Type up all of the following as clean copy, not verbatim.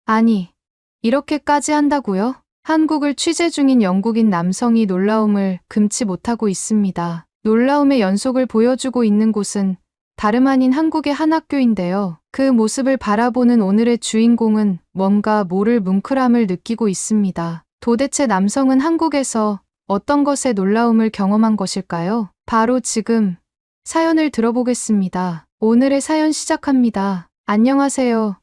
아니, 이렇게까지 한다고요? 한국을 취재 중인 영국인 남성이 놀라움을 금치 못하고 있습니다. 놀라움의 연속을 보여주고 있는 곳은 다름 아닌 한국의 한 학교인데요. 그 모습을 바라보는 오늘의 주인공은 뭔가 모를 뭉클함을 느끼고 있습니다. 도대체 남성은 한국에서 어떤 것에 놀라움을 경험한 것일까요? 바로 지금 사연을 들어보겠습니다. 오늘의 사연 시작합니다. 안녕하세요.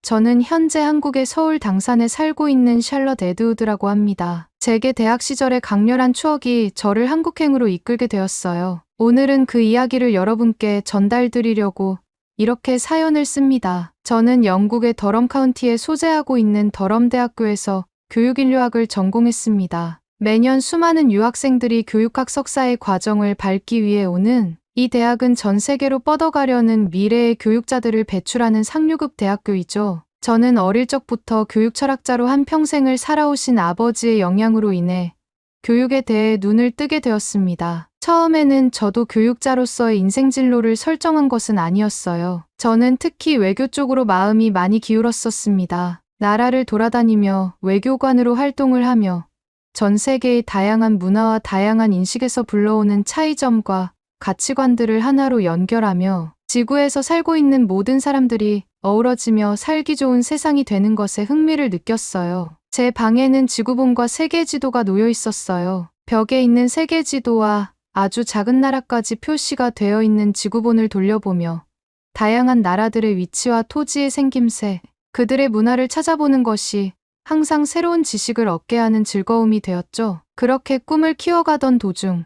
저는 현재 한국의 서울 당산에 살고 있는 샬럿 에드우드라고 합니다. 제게 대학 시절의 강렬한 추억이 저를 한국행으로 이끌게 되었어요. 오늘은 그 이야기를 여러분께 전달드리려고 이렇게 사연을 씁니다. 저는 영국의 더럼 카운티에 소재하고 있는 더럼 대학교에서 교육인류학을 전공했습니다. 매년 수많은 유학생들이 교육학 석사의 과정을 밟기 위해 오는 이 대학은 전 세계로 뻗어가려는 미래의 교육자들을 배출하는 상류급 대학교이죠. 저는 어릴 적부터 교육 철학자로 한평생을 살아오신 아버지의 영향으로 인해 교육에 대해 눈을 뜨게 되었습니다. 처음에는 저도 교육자로서의 인생 진로를 설정한 것은 아니었어요. 저는 특히 외교 쪽으로 마음이 많이 기울었었습니다. 나라를 돌아다니며 외교관으로 활동을 하며 전 세계의 다양한 문화와 다양한 인식에서 불러오는 차이점과 가치관들을 하나로 연결하며 지구에서 살고 있는 모든 사람들이 어우러지며 살기 좋은 세상이 되는 것에 흥미를 느꼈어요. 제 방에는 지구본과 세계지도가 놓여 있었어요. 벽에 있는 세계지도와 아주 작은 나라까지 표시가 되어 있는 지구본을 돌려보며 다양한 나라들의 위치와 토지의 생김새, 그들의 문화를 찾아보는 것이 항상 새로운 지식을 얻게 하는 즐거움이 되었죠. 그렇게 꿈을 키워가던 도중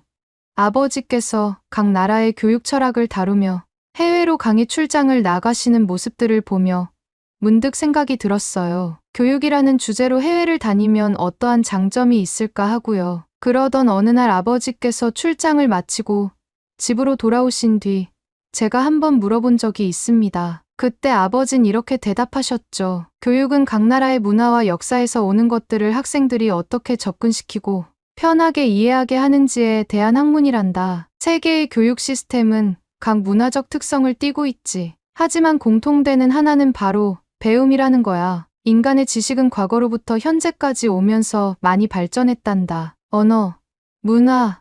아버지께서 각 나라의 교육 철학을 다루며 해외로 강의 출장을 나가시는 모습들을 보며 문득 생각이 들었어요. 교육이라는 주제로 해외를 다니면 어떠한 장점이 있을까 하고요. 그러던 어느 날 아버지께서 출장을 마치고 집으로 돌아오신 뒤 제가 한번 물어본 적이 있습니다. 그때 아버진 이렇게 대답하셨죠. 교육은 각 나라의 문화와 역사에서 오는 것들을 학생들이 어떻게 접근시키고 편하게 이해하게 하는지에 대한 학문이란다. 세계의 교육 시스템은 각 문화적 특성을 띠고 있지. 하지만 공통되는 하나는 바로 배움이라는 거야. 인간의 지식은 과거로부터 현재까지 오면서 많이 발전했단다. 언어, 문화,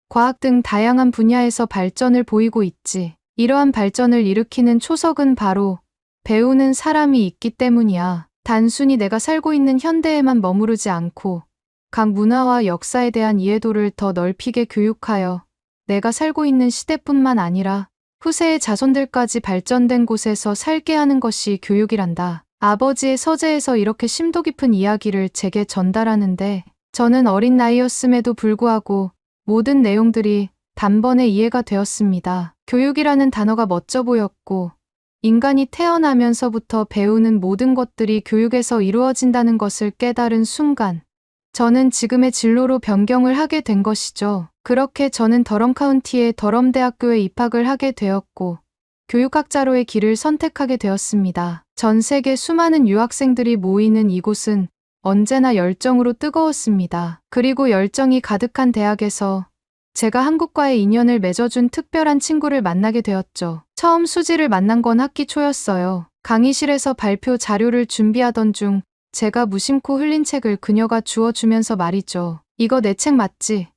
과학 등 다양한 분야에서 발전을 보이고 있지. 이러한 발전을 일으키는 초석은 바로 배우는 사람이 있기 때문이야. 단순히 내가 살고 있는 현대에만 머무르지 않고 각 문화와 역사에 대한 이해도를 더 넓히게 교육하여 내가 살고 있는 시대뿐만 아니라 후세의 자손들까지 발전된 곳에서 살게 하는 것이 교육이란다. 아버지의 서재에서 이렇게 심도 깊은 이야기를 제게 전달하는데 저는 어린 나이였음에도 불구하고 모든 내용들이 단번에 이해가 되었습니다. 교육이라는 단어가 멋져 보였고 인간이 태어나면서부터 배우는 모든 것들이 교육에서 이루어진다는 것을 깨달은 순간 저는 지금의 진로로 변경을 하게 된 것이죠. 그렇게 저는 더럼 카운티의 더럼 대학교에 입학을 하게 되었고 교육학자로의 길을 선택하게 되었습니다. 전 세계 수많은 유학생들이 모이는 이곳은 언제나 열정으로 뜨거웠습니다. 그리고 열정이 가득한 대학에서 제가 한국과의 인연을 맺어준 특별한 친구를 만나게 되었죠. 처음 수지를 만난 건 학기 초였어요. 강의실에서 발표 자료를 준비하던 중 제가 무심코 흘린 책을 그녀가 주워주면서 말이죠. 이거 내 책 맞지?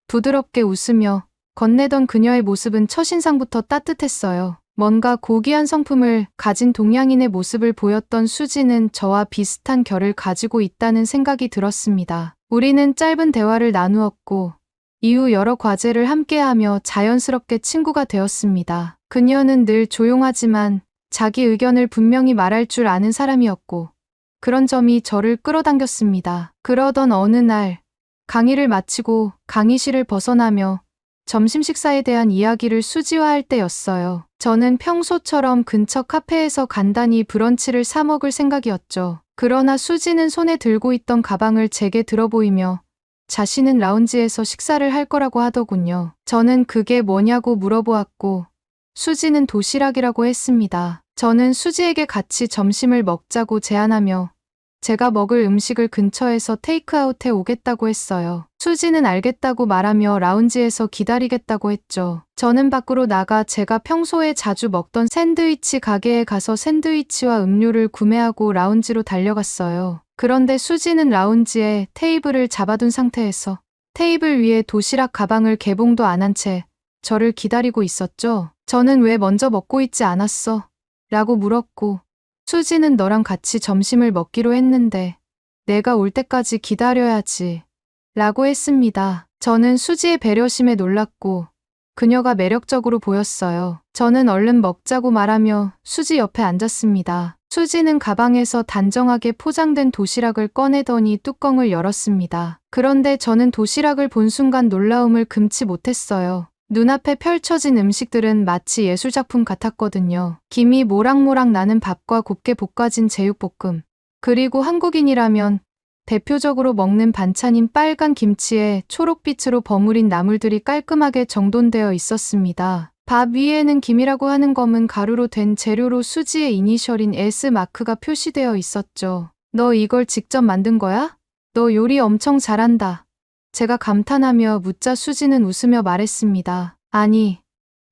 부드럽게 웃으며 건네던 그녀의 모습은 첫인상부터 따뜻했어요. 뭔가 고귀한 성품을 가진 동양인의 모습을 보였던 수지는 저와 비슷한 결을 가지고 있다는 생각이 들었습니다. 우리는 짧은 대화를 나누었고 이후 여러 과제를 함께하며 자연스럽게 친구가 되었습니다. 그녀는 늘 조용하지만 자기 의견을 분명히 말할 줄 아는 사람이었고 그런 점이 저를 끌어당겼습니다. 그러던 어느 날 강의를 마치고 강의실을 벗어나며 점심 식사에 대한 이야기를 수지화할 때였어요. 저는 평소처럼 근처 카페에서 간단히 브런치를 사 먹을 생각이었죠. 그러나 수지는 손에 들고 있던 가방을 제게 들어보이며 자신은 라운지에서 식사를 할 거라고 하더군요. 저는 그게 뭐냐고 물어보았고 수지는 도시락이라고 했습니다. 저는 수지에게 같이 점심을 먹자고 제안하며 제가 먹을 음식을 근처에서 테이크아웃해 오겠다고 했어요. 수지는 알겠다고 말하며 라운지에서 기다리겠다고 했죠. 저는 밖으로 나가 제가 평소에 자주 먹던 샌드위치 가게에 가서 샌드위치와 음료를 구매하고 라운지로 달려갔어요. 그런데 수지는 라운지에 테이블을 잡아둔 상태에서 테이블 위에 도시락 가방을 개봉도 안 한 채 저를 기다리고 있었죠. 저는 왜 먼저 먹고 있지 않았어? 라고 물었고, 수지는 너랑 같이 점심을 먹기로 했는데 내가 올 때까지 기다려야지 라고 했습니다. 저는 수지의 배려심에 놀랐고 그녀가 매력적으로 보였어요. 저는 얼른 먹자고 말하며 수지 옆에 앉았습니다. 수지는 가방에서 단정하게 포장된 도시락을 꺼내더니 뚜껑을 열었습니다. 그런데 저는 도시락을 본 순간 놀라움을 금치 못했어요. 눈앞에 펼쳐진 음식들은 마치 예술작품 같았거든요. 김이 모락모락 나는 밥과 곱게 볶아진 제육볶음. 그리고 한국인이라면 대표적으로 먹는 반찬인 빨간 김치에 초록빛으로 버무린 나물들이 깔끔하게 정돈되어 있었습니다. 밥 위에는 김이라고 하는 검은 가루로 된 재료로 수지의 이니셜인 S 마크가 표시되어 있었죠. 너 이걸 직접 만든 거야? 너 요리 엄청 잘한다. 제가 감탄하며 묻자 수지는 웃으며 말했습니다. 아니,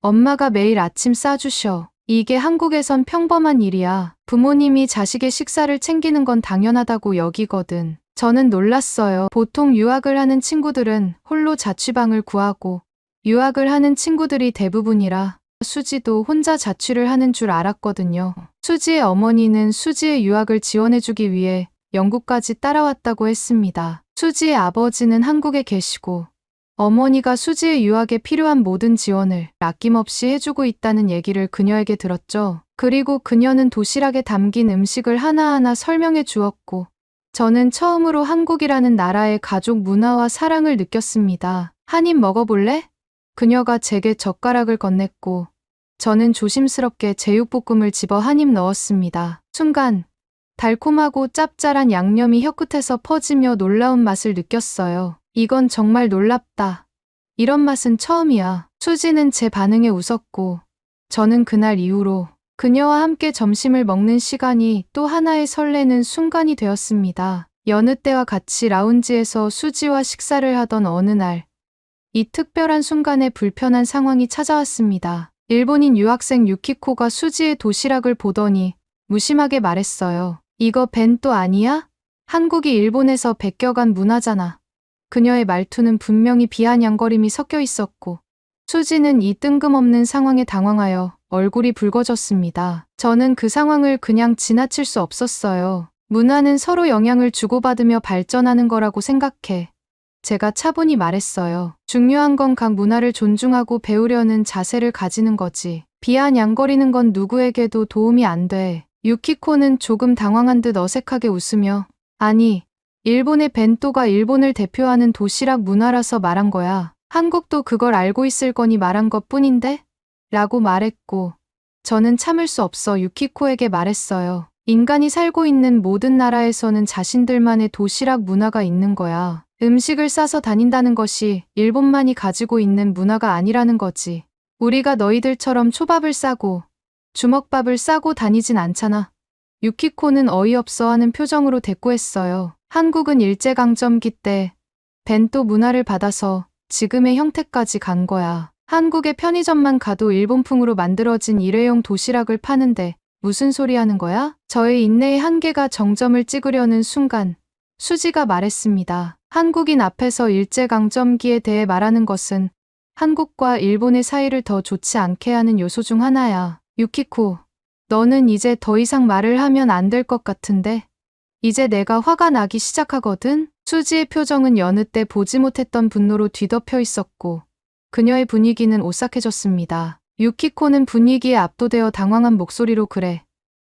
엄마가 매일 아침 싸주셔. 이게 한국에선 평범한 일이야. 부모님이 자식의 식사를 챙기는 건 당연하다고 여기거든. 저는 놀랐어요. 보통 유학을 하는 친구들은 홀로 자취방을 구하고 유학을 하는 친구들이 대부분이라 수지도 혼자 자취를 하는 줄 알았거든요. 수지의 어머니는 수지의 유학을 지원해주기 위해 영국까지 따라왔다고 했습니다. 수지의 아버지는 한국에 계시고 어머니가 수지의 유학에 필요한 모든 지원을 아낌없이 해주고 있다는 얘기를 그녀에게 들었죠. 그리고 그녀는 도시락에 담긴 음식을 하나하나 설명해 주었고 저는 처음으로 한국이라는 나라의 가족 문화와 사랑을 느꼈습니다. 한 입 먹어볼래? 그녀가 제게 젓가락을 건넸고 저는 조심스럽게 제육볶음을 집어 한 입 넣었습니다. 순간 달콤하고 짭짤한 양념이 혀끝에서 퍼지며 놀라운 맛을 느꼈어요. 이건 정말 놀랍다. 이런 맛은 처음이야. 수지는 제 반응에 웃었고 저는 그날 이후로 그녀와 함께 점심을 먹는 시간이 또 하나의 설레는 순간이 되었습니다. 여느 때와 같이 라운지에서 수지와 식사를 하던 어느 날, 이 특별한 순간에 불편한 상황이 찾아왔습니다. 일본인 유학생 유키코가 수지의 도시락을 보더니 무심하게 말했어요. 이거 벤또 아니야? 한국이 일본에서 베껴간 문화잖아. 그녀의 말투는 분명히 비아냥거림이 섞여 있었고 수지는 이 뜬금없는 상황에 당황하여 얼굴이 붉어졌습니다. 저는 그 상황을 그냥 지나칠 수 없었어요. 문화는 서로 영향을 주고받으며 발전하는 거라고 생각해. 제가 차분히 말했어요. 중요한 건 각 문화를 존중하고 배우려는 자세를 가지는 거지. 비아냥거리는 건 누구에게도 도움이 안 돼. 유키코는 조금 당황한 듯 어색하게 웃으며 아니, 일본의 벤또가 일본을 대표하는 도시락 문화라서 말한 거야. 한국도 그걸 알고 있을 거니 말한 것 뿐인데? 라고 말했고 저는 참을 수 없어 유키코에게 말했어요. 인간이 살고 있는 모든 나라에서는 자신들만의 도시락 문화가 있는 거야. 음식을 싸서 다닌다는 것이 일본만이 가지고 있는 문화가 아니라는 거지. 우리가 너희들처럼 초밥을 싸고 주먹밥을 싸고 다니진 않잖아. 유키코는 어이없어하는 표정으로 대꾸했어요. 한국은 일제강점기 때 벤또 문화를 받아서 지금의 형태까지 간 거야. 한국의 편의점만 가도 일본풍으로 만들어진 일회용 도시락을 파는데 무슨 소리 하는 거야? 저의 인내의 한계가 정점을 찍으려는 순간 수지가 말했습니다. 한국인 앞에서 일제강점기에 대해 말하는 것은 한국과 일본의 사이를 더 좋지 않게 하는 요소 중 하나야. 유키코, 너는 이제 더 이상 말을 하면 안 될 것 같은데? 이제 내가 화가 나기 시작하거든? 수지의 표정은 여느 때 보지 못했던 분노로 뒤덮여 있었고 그녀의 분위기는 오싹해졌습니다. 유키코는 분위기에 압도되어 당황한 목소리로 그래.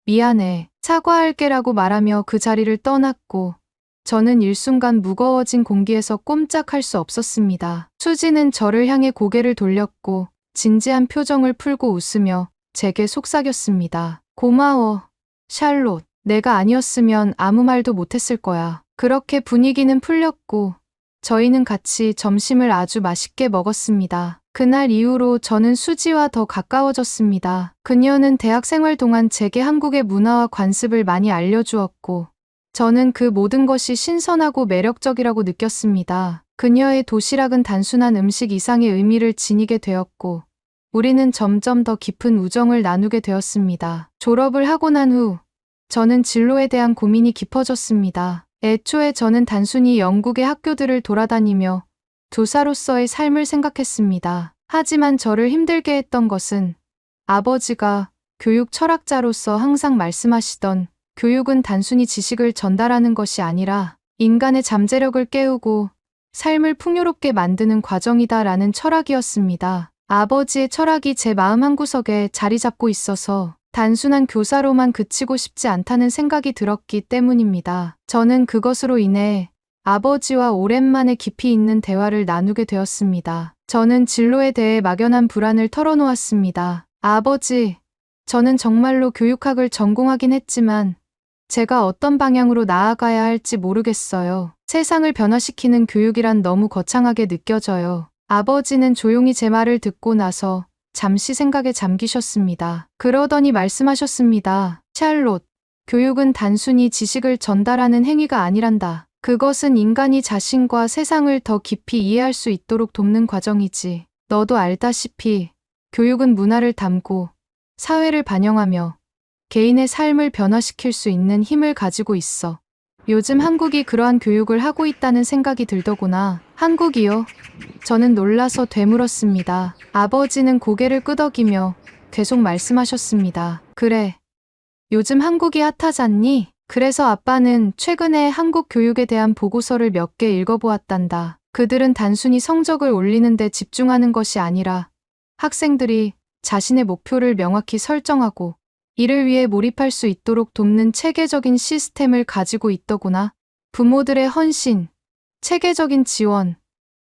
미안해. 사과할게라고 말하며 그 자리를 떠났고 저는 일순간 무거워진 공기에서 꼼짝할 수 없었습니다. 수지는 저를 향해 고개를 돌렸고 진지한 표정을 풀고 웃으며 제게 속삭였습니다. 고마워, 샬롯. 내가 아니었으면 아무 말도 못했을 거야. 그렇게 분위기는 풀렸고 저희는 같이 점심을 아주 맛있게 먹었습니다. 그날 이후로 저는 수지와 더 가까워졌습니다. 그녀는 대학 생활 동안 제게 한국의 문화와 관습을 많이 알려주었고 저는 그 모든 것이 신선하고 매력적이라고 느꼈습니다. 그녀의 도시락은 단순한 음식 이상의 의미를 지니게 되었고, 우리는 점점 더 깊은 우정을 나누게 되었습니다. 졸업을 하고 난 후, 저는 진로에 대한 고민이 깊어졌습니다. 애초에 저는 단순히 영국의 학교들을 돌아다니며 교사로서의 삶을 생각했습니다. 하지만 저를 힘들게 했던 것은 아버지가 교육 철학자로서 항상 말씀하시던 교육은 단순히 지식을 전달하는 것이 아니라 인간의 잠재력을 깨우고 삶을 풍요롭게 만드는 과정이다라는 철학이었습니다. 아버지의 철학이 제 마음 한구석에 자리 잡고 있어서 단순한 교사로만 그치고 싶지 않다는 생각이 들었기 때문입니다. 저는 그것으로 인해 아버지와 오랜만에 깊이 있는 대화를 나누게 되었습니다. 저는 진로에 대해 막연한 불안을 털어놓았습니다. 아버지, 저는 정말로 교육학을 전공하긴 했지만 제가 어떤 방향으로 나아가야 할지 모르겠어요. 세상을 변화시키는 교육이란 너무 거창하게 느껴져요. 아버지는 조용히 제 말을 듣고 나서 잠시 생각에 잠기셨습니다. 그러더니 말씀하셨습니다. 샬롯, 교육은 단순히 지식을 전달하는 행위가 아니란다. 그것은 인간이 자신과 세상을 더 깊이 이해할 수 있도록 돕는 과정이지. 너도 알다시피 교육은 문화를 담고 사회를 반영하며 개인의 삶을 변화시킬 수 있는 힘을 가지고 있어. 요즘 한국이 그러한 교육을 하고 있다는 생각이 들더구나. 한국이요? 저는 놀라서 되물었습니다. 아버지는 고개를 끄덕이며 계속 말씀하셨습니다. 그래. 요즘 한국이 핫하잖니? 그래서 아빠는 최근에 한국 교육에 대한 보고서를 몇 개 읽어보았단다. 그들은 단순히 성적을 올리는 데 집중하는 것이 아니라 학생들이 자신의 목표를 명확히 설정하고 이를 위해 몰입할 수 있도록 돕는 체계적인 시스템을 가지고 있더구나. 부모들의 헌신, 체계적인 지원,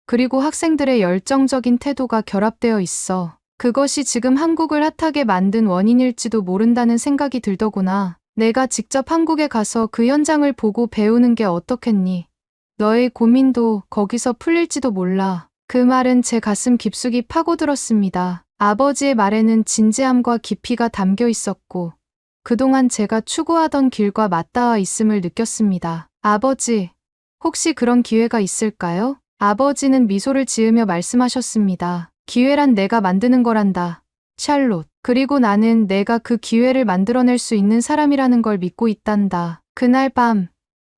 그리고 학생들의 열정적인 태도가 결합되어 있어. 그것이 지금 한국을 핫하게 만든 원인일지도 모른다는 생각이 들더구나. 내가 직접 한국에 가서 그 현장을 보고 배우는 게 어떻겠니? 너의 고민도 거기서 풀릴지도 몰라. 그 말은 제 가슴 깊숙이 파고들었습니다. 아버지의 말에는 진지함과 깊이가 담겨 있었고 그동안 제가 추구하던 길과 맞닿아 있음을 느꼈습니다. 아버지, 혹시 그런 기회가 있을까요? 아버지는 미소를 지으며 말씀하셨습니다. 기회란 내가 만드는 거란다. 샬롯. 그리고 나는 내가 그 기회를 만들어낼 수 있는 사람이라는 걸 믿고 있단다. 그날 밤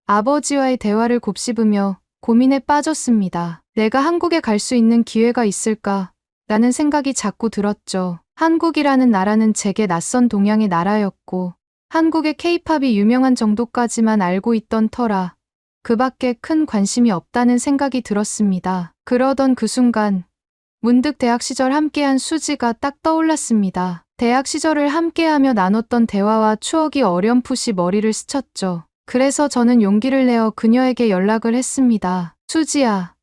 아버지와의 대화를 곱씹으며 고민에 빠졌습니다. 내가 한국에 갈 수 있는 기회가 있을까? 라는 생각이 자꾸 들었죠. 한국이라는 나라는 제게 낯선 동양의 나라였고 한국의 케이팝이 유명한 정도까지만 알고 있던 터라 그 밖에 큰 관심이 없다는 생각이 들었습니다. 그러던 그 순간 문득 대학 시절 함께한 수지가 딱 떠올랐습니다. 대학 시절을 함께하며 나눴던 대화와 추억이 어렴풋이 머리를 스쳤죠. 그래서 저는 용기를 내어 그녀에게 연락을 했습니다. 수지야,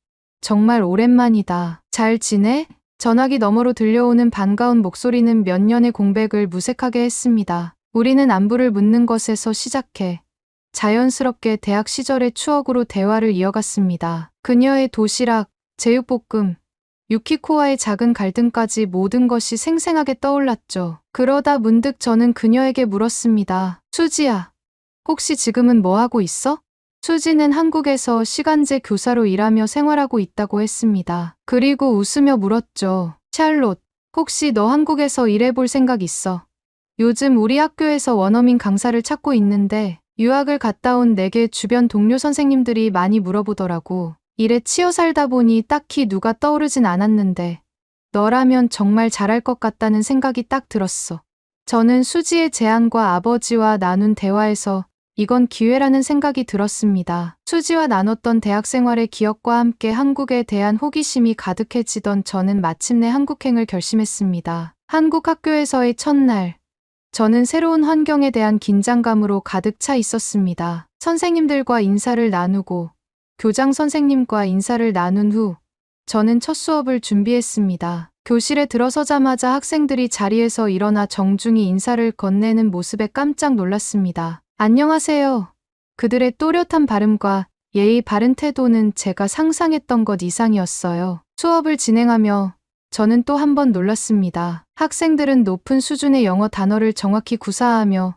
정말 오랜만이다. 잘 지내? 전화기 너머로 들려오는 반가운 목소리는 몇 년의 공백을 무색하게 했습니다. 우리는 안부를 묻는 것에서 시작해 자연스럽게 대학 시절의 추억으로 대화를 이어갔습니다. 그녀의 도시락, 제육볶음, 유키코와의 작은 갈등까지 모든 것이 생생하게 떠올랐죠. 그러다 문득 저는 그녀에게 물었습니다. 수지야, 혹시 지금은 뭐 하고 있어? 수지는 한국에서 시간제 교사로 일하며 생활하고 있다고 했습니다. 그리고 웃으며 물었죠. 샬롯, 혹시 너 한국에서 일해볼 생각 있어? 요즘 우리 학교에서 원어민 강사를 찾고 있는데 유학을 갔다 온 내게 주변 동료 선생님들이 많이 물어보더라고. 일에 치여 살다 보니 딱히 누가 떠오르진 않았는데 너라면 정말 잘할 것 같다는 생각이 딱 들었어. 저는 수지의 제안과 아버지와 나눈 대화에서 이건 기회라는 생각이 들었습니다. 수지와 나눴던 대학 생활의 기억과 함께 한국에 대한 호기심이 가득해지던 저는 마침내 한국행을 결심했습니다. 한국 학교에서의 첫날, 저는 새로운 환경에 대한 긴장감으로 가득 차 있었습니다. 선생님들과 인사를 나누고 교장 선생님과 인사를 나눈 후 저는 첫 수업을 준비했습니다. 교실에 들어서자마자 학생들이 자리에서 일어나 정중히 인사를 건네는 모습에 깜짝 놀랐습니다. 안녕하세요. 그들의 또렷한 발음과 예의 바른 태도는 제가 상상했던 것 이상이었어요. 수업을 진행하며 저는 또 한 번 놀랐습니다. 학생들은 높은 수준의 영어 단어를 정확히 구사하며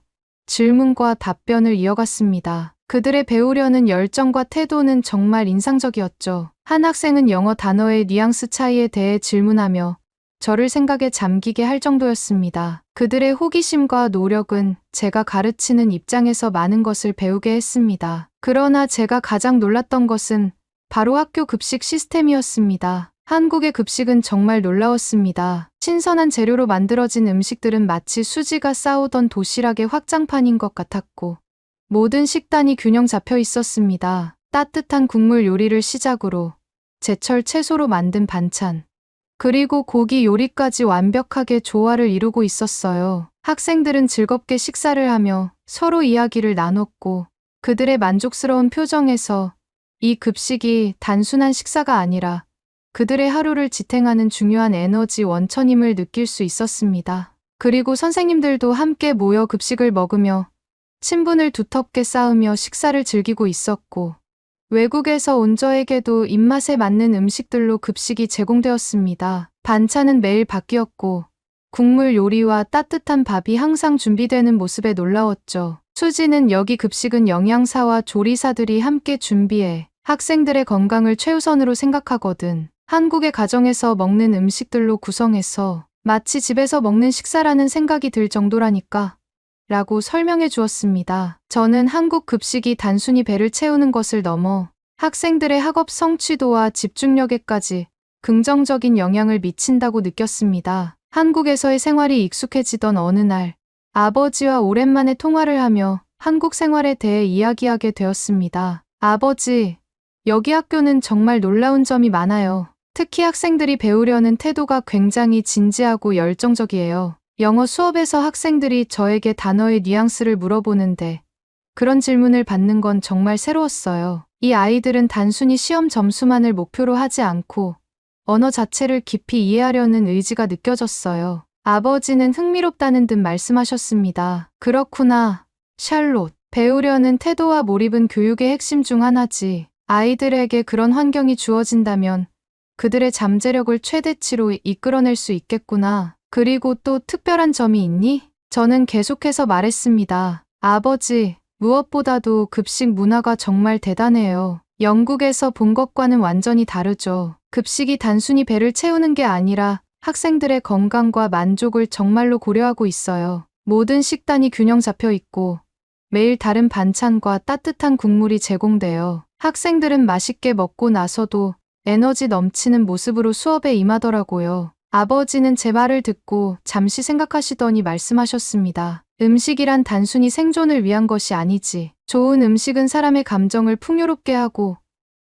질문과 답변을 이어갔습니다. 그들의 배우려는 열정과 태도는 정말 인상적이었죠. 한 학생은 영어 단어의 뉘앙스 차이에 대해 질문하며 저를 생각에 잠기게 할 정도였습니다. 그들의 호기심과 노력은 제가 가르치는 입장에서 많은 것을 배우게 했습니다. 그러나 제가 가장 놀랐던 것은 바로 학교 급식 시스템이었습니다. 한국의 급식은 정말 놀라웠습니다. 신선한 재료로 만들어진 음식들은 마치 수지가 쌓아오던 도시락의 확장판인 것 같았고 모든 식단이 균형 잡혀 있었습니다. 따뜻한 국물 요리를 시작으로 제철 채소로 만든 반찬, 그리고 고기 요리까지 완벽하게 조화를 이루고 있었어요. 학생들은 즐겁게 식사를 하며 서로 이야기를 나눴고 그들의 만족스러운 표정에서 이 급식이 단순한 식사가 아니라 그들의 하루를 지탱하는 중요한 에너지 원천임을 느낄 수 있었습니다. 그리고 선생님들도 함께 모여 급식을 먹으며 친분을 두텁게 쌓으며 식사를 즐기고 있었고 외국에서 온 저에게도 입맛에 맞는 음식들로 급식이 제공되었습니다. 반찬은 매일 바뀌었고 국물 요리와 따뜻한 밥이 항상 준비되는 모습에 놀라웠죠. 수지는 여기 급식은 영양사와 조리사들이 함께 준비해 학생들의 건강을 최우선으로 생각하거든. 한국의 가정에서 먹는 음식들로 구성해서 마치 집에서 먹는 식사라는 생각이 들 정도라니까 라고 설명해 주었습니다. 저는 한국 급식이 단순히 배를 채우는 것을 넘어 학생들의 학업 성취도와 집중력에까지 긍정적인 영향을 미친다고 느꼈습니다. 한국에서의 생활이 익숙해지던 어느 날, 아버지와 오랜만에 통화를 하며 한국 생활에 대해 이야기하게 되었습니다. 아버지, 여기 학교는 정말 놀라운 점이 많아요. 특히 학생들이 배우려는 태도가 굉장히 진지하고 열정적이에요. 영어 수업에서 학생들이 저에게 단어의 뉘앙스를 물어보는데 그런 질문을 받는 건 정말 새로웠어요. 이 아이들은 단순히 시험 점수만을 목표로 하지 않고 언어 자체를 깊이 이해하려는 의지가 느껴졌어요. 아버지는 흥미롭다는 듯 말씀하셨습니다. 그렇구나, 샬롯. 배우려는 태도와 몰입은 교육의 핵심 중 하나지. 아이들에게 그런 환경이 주어진다면 그들의 잠재력을 최대치로 이끌어낼 수 있겠구나. 그리고 또 특별한 점이 있니? 저는 계속해서 말했습니다. 아버지, 무엇보다도 급식 문화가 정말 대단해요. 영국에서 본 것과는 완전히 다르죠. 급식이 단순히 배를 채우는 게 아니라 학생들의 건강과 만족을 정말로 고려하고 있어요. 모든 식단이 균형 잡혀 있고 매일 다른 반찬과 따뜻한 국물이 제공되어 학생들은 맛있게 먹고 나서도 에너지 넘치는 모습으로 수업에 임하더라고요. 아버지는 제 말을 듣고 잠시 생각하시더니 말씀하셨습니다. 음식이란 단순히 생존을 위한 것이 아니지. 좋은 음식은 사람의 감정을 풍요롭게 하고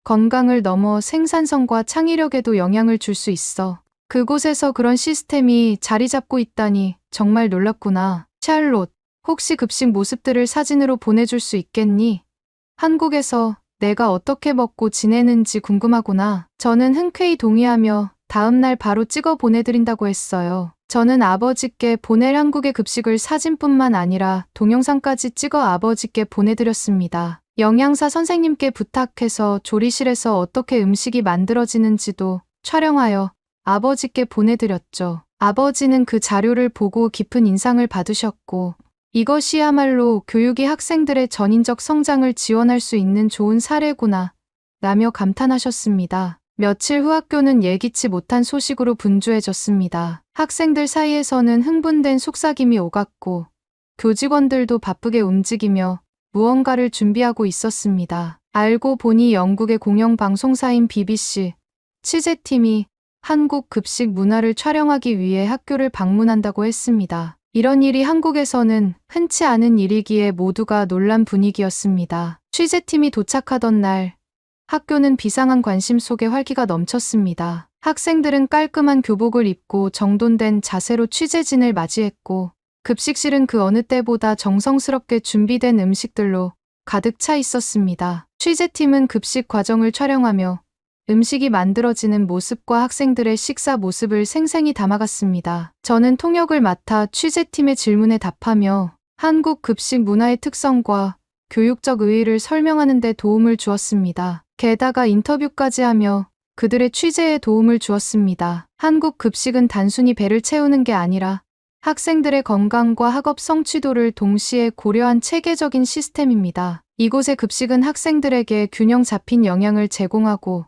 건강을 넘어 생산성과 창의력에도 영향을 줄 수 있어. 그곳에서 그런 시스템이 자리 잡고 있다니 정말 놀랍구나. 샬롯, 혹시 급식 모습들을 사진으로 보내줄 수 있겠니? 한국에서 내가 어떻게 먹고 지내는지 궁금하구나. 저는 흔쾌히 동의하며 다음 날 바로 찍어 보내드린다고 했어요. 저는 아버지께 보낼 한국의 급식을 사진뿐만 아니라 동영상까지 찍어 아버지께 보내드렸습니다. 영양사 선생님께 부탁해서 조리실에서 어떻게 음식이 만들어지는지도 촬영하여 아버지께 보내드렸죠. 아버지는 그 자료를 보고 깊은 인상을 받으셨고 이것이야말로 교육이 학생들의 전인적 성장을 지원할 수 있는 좋은 사례구나 라며 감탄하셨습니다. 며칠 후 학교는 예기치 못한 소식으로 분주해졌습니다. 학생들 사이에서는 흥분된 속삭임이 오갔고 교직원들도 바쁘게 움직이며 무언가를 준비하고 있었습니다. 알고 보니 영국의 공영방송사인 BBC 취재팀이 한국 급식 문화를 촬영하기 위해 학교를 방문한다고 했습니다. 이런 일이 한국에서는 흔치 않은 일이기에 모두가 놀란 분위기였습니다. 취재팀이 도착하던 날 학교는 비상한 관심 속에 활기가 넘쳤습니다. 학생들은 깔끔한 교복을 입고 정돈된 자세로 취재진을 맞이했고 급식실은 그 어느 때보다 정성스럽게 준비된 음식들로 가득 차 있었습니다. 취재팀은 급식 과정을 촬영하며 음식이 만들어지는 모습과 학생들의 식사 모습을 생생히 담아갔습니다. 저는 통역을 맡아 취재팀의 질문에 답하며 한국 급식 문화의 특성과 교육적 의의를 설명하는 데 도움을 주었습니다. 게다가 인터뷰까지 하며 그들의 취재에 도움을 주었습니다. 한국 급식은 단순히 배를 채우는 게 아니라 학생들의 건강과 학업 성취도를 동시에 고려한 체계적인 시스템입니다. 이곳의 급식은 학생들에게 균형 잡힌 영양을 제공하고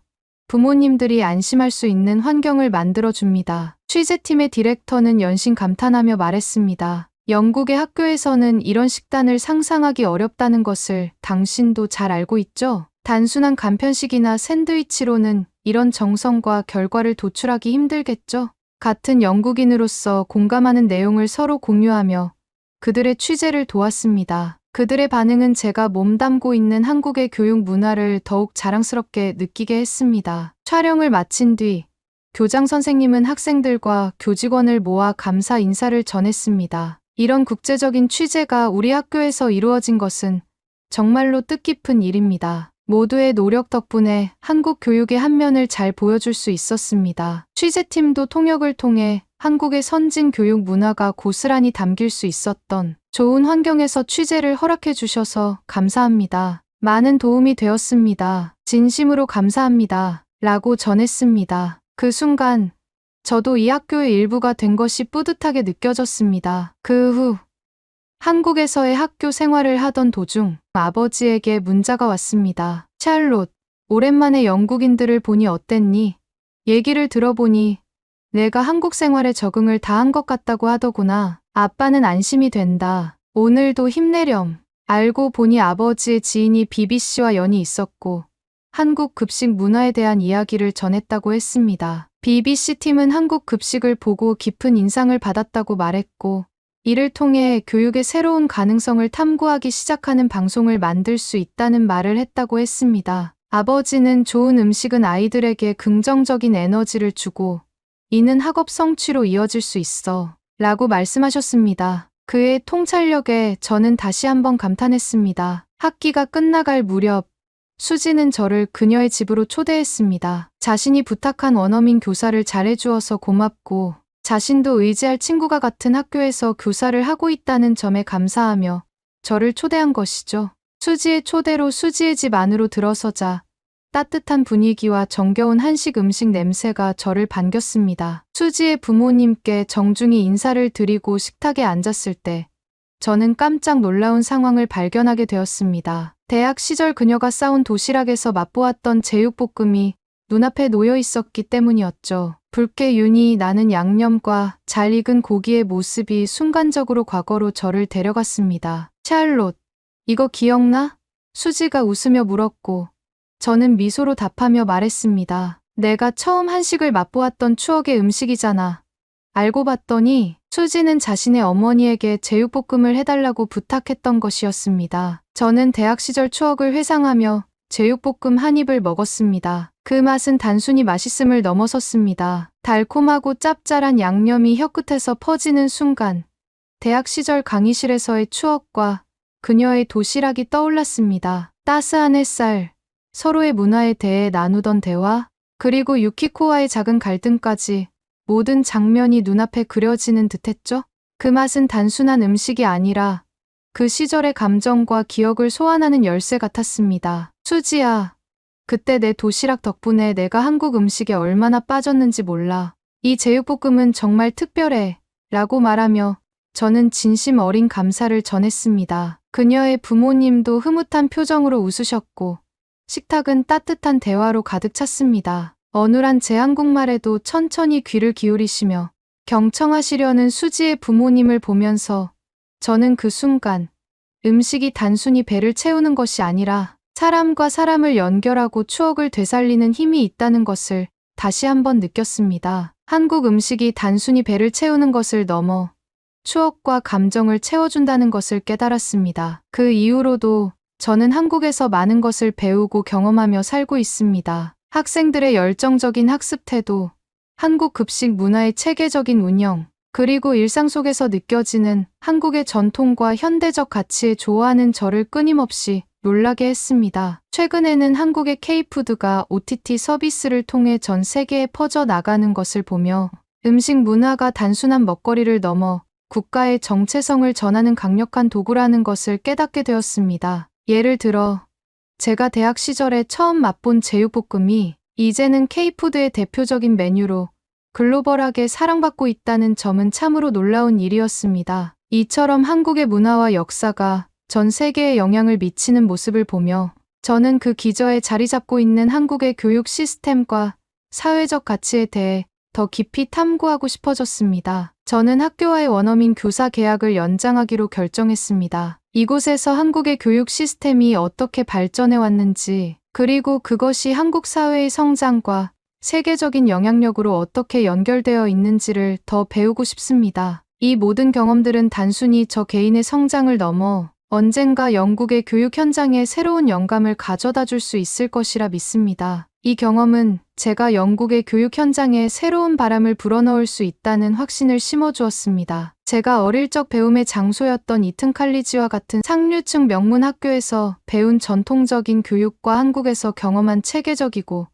부모님들이 안심할 수 있는 환경을 만들어 줍니다. 취재팀의 디렉터는 연신 감탄하며 말했습니다. 영국의 학교에서는 이런 식단을 상상하기 어렵다는 것을 당신도 잘 알고 있죠? 단순한 간편식이나 샌드위치로는 이런 정성과 결과를 도출하기 힘들겠죠? 같은 영국인으로서 공감하는 내용을 서로 공유하며 그들의 취재를 도왔습니다. 그들의 반응은 제가 몸담고 있는 한국의 교육 문화를 더욱 자랑스럽게 느끼게 했습니다. 촬영을 마친 뒤 교장 선생님은 학생들과 교직원을 모아 감사 인사를 전했습니다. 이런 국제적인 취재가 우리 학교에서 이루어진 것은 정말로 뜻깊은 일입니다. 모두의 노력 덕분에 한국 교육의 한 면을 잘 보여줄 수 있었습니다. 취재팀도 통역을 통해 한국의 선진 교육 문화가 고스란히 담길 수 있었던 좋은 환경에서 취재를 허락해 주셔서 감사합니다. 많은 도움이 되었습니다. 진심으로 감사합니다. 라고 전했습니다. 그 순간 저도 이 학교의 일부가 된 것이 뿌듯하게 느껴졌습니다. 그 후 한국에서의 학교 생활을 하던 도중 아버지에게 문자가 왔습니다. 샬롯, 오랜만에 영국인들을 보니 어땠니? 얘기를 들어보니 내가 한국 생활에 적응을 다 한 것 같다고 하더구나. 아빠는 안심이 된다. 오늘도 힘내렴. 알고 보니 아버지의 지인이 BBC와 연이 있었고 한국 급식 문화에 대한 이야기를 전했다고 했습니다. BBC 팀은 한국 급식을 보고 깊은 인상을 받았다고 말했고 이를 통해 교육의 새로운 가능성을 탐구하기 시작하는 방송을 만들 수 있다는 말을 했다고 했습니다. 아버지는 좋은 음식은 아이들에게 긍정적인 에너지를 주고 이는 학업 성취로 이어질 수 있어 라고 말씀하셨습니다. 그의 통찰력에 저는 다시 한번 감탄했습니다. 학기가 끝나갈 무렵 수지는 저를 그녀의 집으로 초대했습니다. 자신이 부탁한 원어민 교사를 잘해주어서 고맙고 자신도 의지할 친구가 같은 학교에서 교사를 하고 있다는 점에 감사하며 저를 초대한 것이죠. 수지의 초대로 수지의 집 안으로 들어서자 따뜻한 분위기와 정겨운 한식 음식 냄새가 저를 반겼습니다. 수지의 부모님께 정중히 인사를 드리고 식탁에 앉았을 때 저는 깜짝 놀라운 상황을 발견하게 되었습니다. 대학 시절 그녀가 싸온 도시락에서 맛보았던 제육볶음이 눈앞에 놓여 있었기 때문이었죠. 붉게 윤이 나는 양념과 잘 익은 고기의 모습이 순간적으로 과거로 저를 데려갔습니다. 샬롯, 이거 기억나? 수지가 웃으며 물었고 저는 미소로 답하며 말했습니다. 내가 처음 한식을 맛보았던 추억의 음식이잖아. 알고 봤더니 수지는 자신의 어머니에게 제육볶음을 해달라고 부탁했던 것이었습니다. 저는 대학 시절 추억을 회상하며 제육볶음 한 입을 먹었습니다. 그 맛은 단순히 맛있음을 넘어섰습니다. 달콤하고 짭짤한 양념이 혀끝에서 퍼지는 순간 대학 시절 강의실에서의 추억과 그녀의 도시락이 떠올랐습니다. 따스한 햇살, 서로의 문화에 대해 나누던 대화, 그리고 유키코와의 작은 갈등까지 모든 장면이 눈앞에 그려지는 듯했죠. 그 맛은 단순한 음식이 아니라 그 시절의 감정과 기억을 소환하는 열쇠 같았습니다. 수지야, 그때 내 도시락 덕분에 내가 한국 음식에 얼마나 빠졌는지 몰라. 이 제육볶음은 정말 특별해. 라고 말하며 저는 진심 어린 감사를 전했습니다. 그녀의 부모님도 흐뭇한 표정으로 웃으셨고 식탁은 따뜻한 대화로 가득 찼습니다. 어눌한 제 한국말에도 천천히 귀를 기울이시며 경청하시려는 수지의 부모님을 보면서 저는 그 순간 음식이 단순히 배를 채우는 것이 아니라 사람과 사람을 연결하고 추억을 되살리는 힘이 있다는 것을 다시 한번 느꼈습니다. 한국 음식이 단순히 배를 채우는 것을 넘어 추억과 감정을 채워준다는 것을 깨달았습니다. 그 이후로도 저는 한국에서 많은 것을 배우고 경험하며 살고 있습니다. 학생들의 열정적인 학습 태도, 한국 급식 문화의 체계적인 운영, 그리고 일상 속에서 느껴지는 한국의 전통과 현대적 가치에 좋아하는 저를 끊임없이 놀라게 했습니다. 최근에는 한국의 K푸드가 OTT 서비스를 통해 전 세계에 퍼져나가는 것을 보며 음식 문화가 단순한 먹거리를 넘어 국가의 정체성을 전하는 강력한 도구라는 것을 깨닫게 되었습니다. 예를 들어 제가 대학 시절에 처음 맛본 제육볶음이 이제는 K푸드의 대표적인 메뉴로 글로벌하게 사랑받고 있다는 점은 참으로 놀라운 일이었습니다. 이처럼 한국의 문화와 역사가 전 세계에 영향을 미치는 모습을 보며 저는 그 기저에 자리 잡고 있는 한국의 교육 시스템과 사회적 가치에 대해 더 깊이 탐구하고 싶어졌습니다. 저는 학교와의 원어민 교사 계약을 연장하기로 결정했습니다. 이곳에서 한국의 교육 시스템이 어떻게 발전해 왔는지, 그리고 그것이 한국 사회의 성장과 세계적인 영향력으로 어떻게 연결되어 있는지를 더 배우고 싶습니다. 이 모든 경험들은 단순히 저 개인의 성장을 넘어 언젠가 영국의 교육 현장에 새로운 영감을 가져다 줄 수 있을 것이라 믿습니다. 이 경험은 제가 영국의 교육 현장에 새로운 바람을 불어넣을 수 있다는 확신을 심어주었습니다. 제가 어릴 적 배움의 장소였던 이튼 칼리지와 같은 상류층 명문 학교에서 배운 전통적인 교육과 한국에서 경험한 체계적이고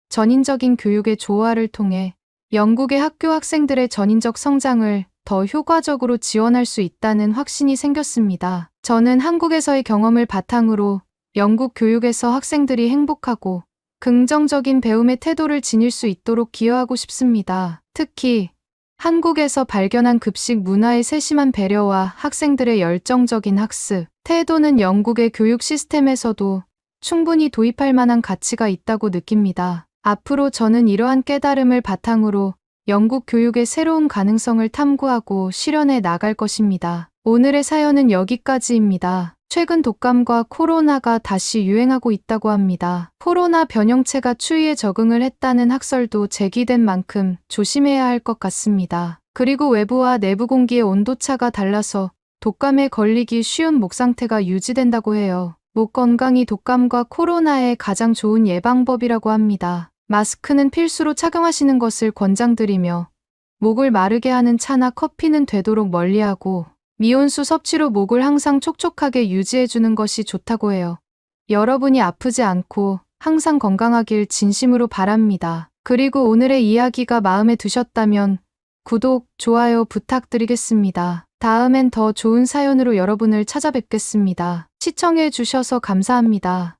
전인적인 교육의 조화를 통해 영국의 학교 학생들의 전인적 성장을 더 효과적으로 지원할 수 있다는 확신이 생겼습니다. 저는 한국에서의 경험을 바탕으로 영국 교육에서 학생들이 행복하고 긍정적인 배움의 태도를 지닐 수 있도록 기여하고 싶습니다. 특히 한국에서 발견한 급식 문화의 세심한 배려와 학생들의 열정적인 학습 태도는 영국의 교육 시스템에서도 충분히 도입할 만한 가치가 있다고 느낍니다. 앞으로 저는 이러한 깨달음을 바탕으로 영국 교육의 새로운 가능성을 탐구하고 실현해 나갈 것입니다. 오늘의 사연은 여기까지입니다. 최근 독감과 코로나가 다시 유행하고 있다고 합니다. 코로나 변형체가 추위에 적응을 했다는 학설도 제기된 만큼 조심해야 할 것 같습니다. 그리고 외부와 내부 공기의 온도차가 달라서 독감에 걸리기 쉬운 목 상태가 유지된다고 해요. 목 건강이 독감과 코로나의 가장 좋은 예방법이라고 합니다. 마스크는 필수로 착용하시는 것을 권장드리며 목을 마르게 하는 차나 커피는 되도록 멀리하고 미온수 섭취로 목을 항상 촉촉하게 유지해주는 것이 좋다고 해요. 여러분이 아프지 않고 항상 건강하길 진심으로 바랍니다. 그리고 오늘의 이야기가 마음에 드셨다면 구독, 좋아요 부탁드리겠습니다. 다음엔 더 좋은 사연으로 여러분을 찾아뵙겠습니다. 시청해 주셔서 감사합니다.